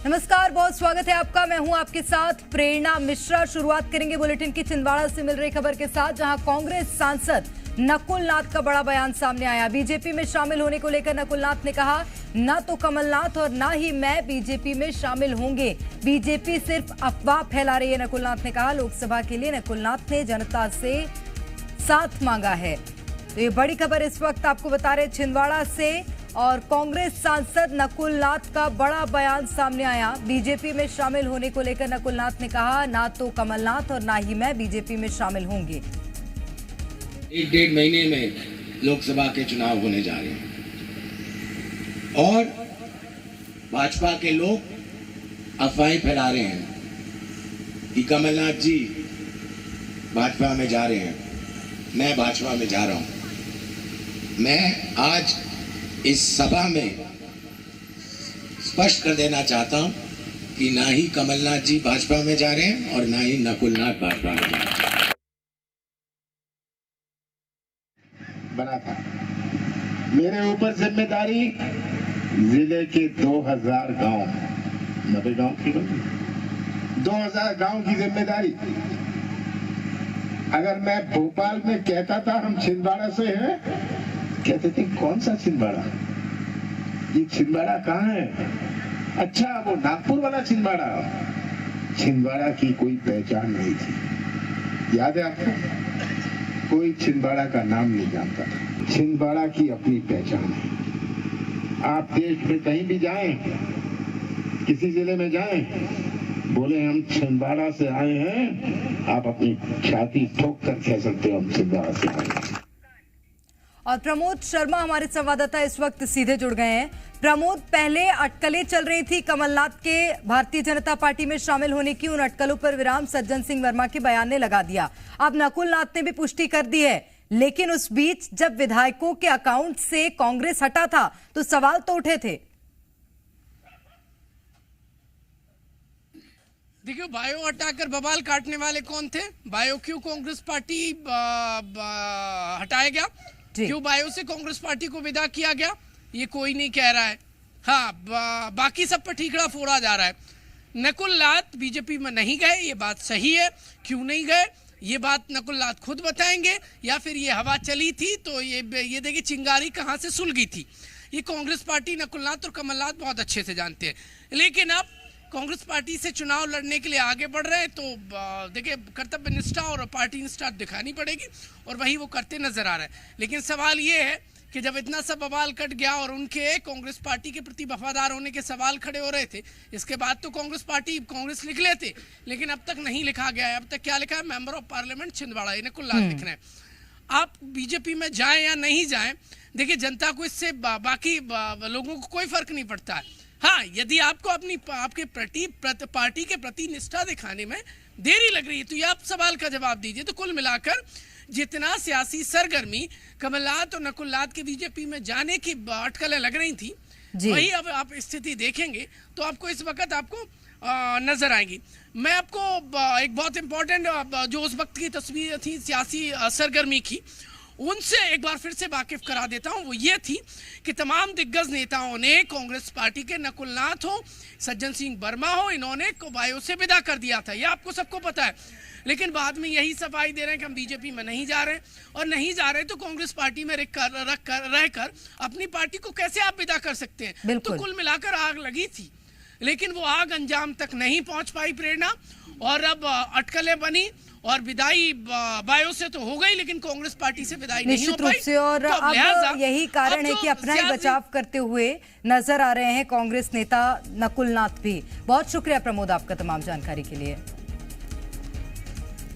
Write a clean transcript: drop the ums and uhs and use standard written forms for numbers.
नमस्कार, बहुत स्वागत है आपका। मैं हूं आपके साथ प्रेरणा मिश्रा। शुरुआत करेंगे बुलेटिन की छिंदवाड़ा से मिल रही खबर के साथ, जहां कांग्रेस सांसद नकुल नाथ का बड़ा बयान सामने आया। बीजेपी में शामिल होने को लेकर नकुल नाथ ने कहा, न तो कमलनाथ और न ही मैं बीजेपी में शामिल होंगे। बीजेपी सिर्फ अफवाह फैला रही है, नकुल नाथ ने कहा। लोकसभा के लिए नकुल नाथ ने जनता से साथ मांगा है। तो ये बड़ी खबर इस वक्त आपको बता रहे छिंदवाड़ा से, और कांग्रेस सांसद नकुल नाथ का बड़ा बयान सामने आया। बीजेपी में शामिल होने को लेकर नकुल नाथ ने कहा, ना तो कमलनाथ और ना ही मैं बीजेपी में शामिल होंगे। 1-1.5 महीने में लोकसभा के चुनाव होने जा रहे हैं और भाजपा के लोग अफवाहें फैला रहे हैं कि कमलनाथ जी भाजपा में जा रहे हैं, मैं भाजपा में जा रहा हूं। मैं आज इस सभा में स्पष्ट कर देना चाहता हूं कि ना ही कमलनाथ जी भाजपा में जा रहे हैं और ना ही नकुल नाथ भाजपा में जा रहे हैं। बना था मेरे ऊपर जिम्मेदारी जिले के 2000 गांव, 90 गांव की 2000 गांव की जिम्मेदारी। अगर मैं भोपाल में कहता था हम छिंदवाड़ा से हैं, कहते थे कौन सा छिंदवाड़ा, ये छिंदवाड़ा कहाँ है? अच्छा, वो नागपुर वाला छिंदवाड़ा। छिंदवाड़ा की कोई पहचान नहीं थी, याद है आपको? कोई छिंदवाड़ा का नाम नहीं जानता था। छिंदवाड़ा की अपनी पहचान है। आप देश में कहीं भी जाएं, किसी जिले में जाएं, बोले हम छिंदवाड़ा से आए हैं, आप अपनी छाती ठोक कर कह सकते हो हम छिंदवाड़ा से आए हैं। और प्रमोद शर्मा हमारे संवाददाता इस वक्त सीधे जुड़ गए हैं। प्रमोद, पहले अटकलें चल रही थी कमलनाथ के भारतीय जनता पार्टी में शामिल होने की, उन अटकलों पर विराम सज्जन सिंह वर्मा के बयान ने लगा दिया। अब नकुल नाथ ने भी पुष्टि कर दी है, लेकिन उस बीच जब विधायकों के अकाउंट से कांग्रेस हटा था तो सवाल तो उठे थे। देखिए, बायो हटाकर बवाल काटने वाले कौन थे? बायो क्यों कांग्रेस पार्टी हटाया गया, क्यों बायो से कांग्रेस पार्टी को विदा किया गया, ये कोई नहीं कह रहा है। हाँ, बाकी सब पर ठीकरा फोड़ा जा रहा है। नकुल नाथ बीजेपी में नहीं गए, ये बात सही है। क्यों नहीं गए, ये बात नकुल नाथ खुद बताएंगे, या फिर ये हवा चली थी तो ये देखिए चिंगारी कहाँ से सुलगी थी। ये कांग्रेस पार्टी नकुल नाथ और कमलनाथ बहुत अच्छे से जानते हैं। लेकिन अब कांग्रेस पार्टी से चुनाव लड़ने के लिए आगे बढ़ रहे हैं, तो देखिए कर्तव्य निष्ठा और पार्टी निष्ठा दिखानी पड़ेगी, और वही वो करते नजर आ रहा है। लेकिन सवाल ये है कि जब इतना सब बवाल कट गया और उनके कांग्रेस पार्टी के प्रति वफादार होने के सवाल खड़े हो रहे थे, इसके बाद तो कांग्रेस लिख लेते, लेकिन अब तक नहीं लिखा गया है। अब तक क्या लिखा है? मेंबर ऑफ पार्लियामेंट छिंदवाड़ा, ये नकुल नाथ लिख रहे हैं। आप बीजेपी में जाएं या नहीं जाएं, देखिए जनता को इससे बाकी लोगों को कोई फर्क नहीं पड़ता है। हाँ, यदि आपको आपके पार्टी के प्रति निष्ठा दिखाने में देरी लग रही है, तो ये आप सवाल का जवाब दीजिए। तो कुल मिलाकर जितना सियासी सरगर्मी कमलनाथ और नकुल नाथ के बीजेपी में जाने की अटकलें लग रही थी, वही अब आप स्थिति देखेंगे तो आपको इस वक्त आपको नजर आएंगी। मैं आपको एक बहुत इंपॉर्टेंट जो उस वक्त की तस्वीर थी सियासी सरगर्मी की, उनसे एक बार फिर से वाकिफ करा देता हूं। वो ये थी कि तमाम दिग्गज नेताओं ने, कांग्रेस पार्टी के नकुल नाथ हो, सज्जन सिंह वर्मा हो, इन्होंने बायो से विदा कर दिया था, ये आपको सबको पता है। लेकिन बाद में यही सफाई दे रहे हैं कि हम बीजेपी में नहीं जा रहे, और नहीं जा रहे तो कांग्रेस पार्टी में रहकर अपनी पार्टी को कैसे आप विदा कर सकते हैं? तो कुल मिलाकर आग लगी थी, लेकिन वो आग अंजाम तक नहीं पहुंच पाई प्रेरणा, और अब अटकलें बनी और विदाई बायो से तो हो गई, लेकिन कांग्रेस पार्टी से विदाई नहीं हो पाई। निश्चित रूप से, और तो अब यही कारण है कि अपना ही बचाव करते हुए नजर आ रहे हैं कांग्रेस नेता नकुल नाथ भी। बहुत शुक्रिया प्रमोद आपका तमाम जानकारी के लिए।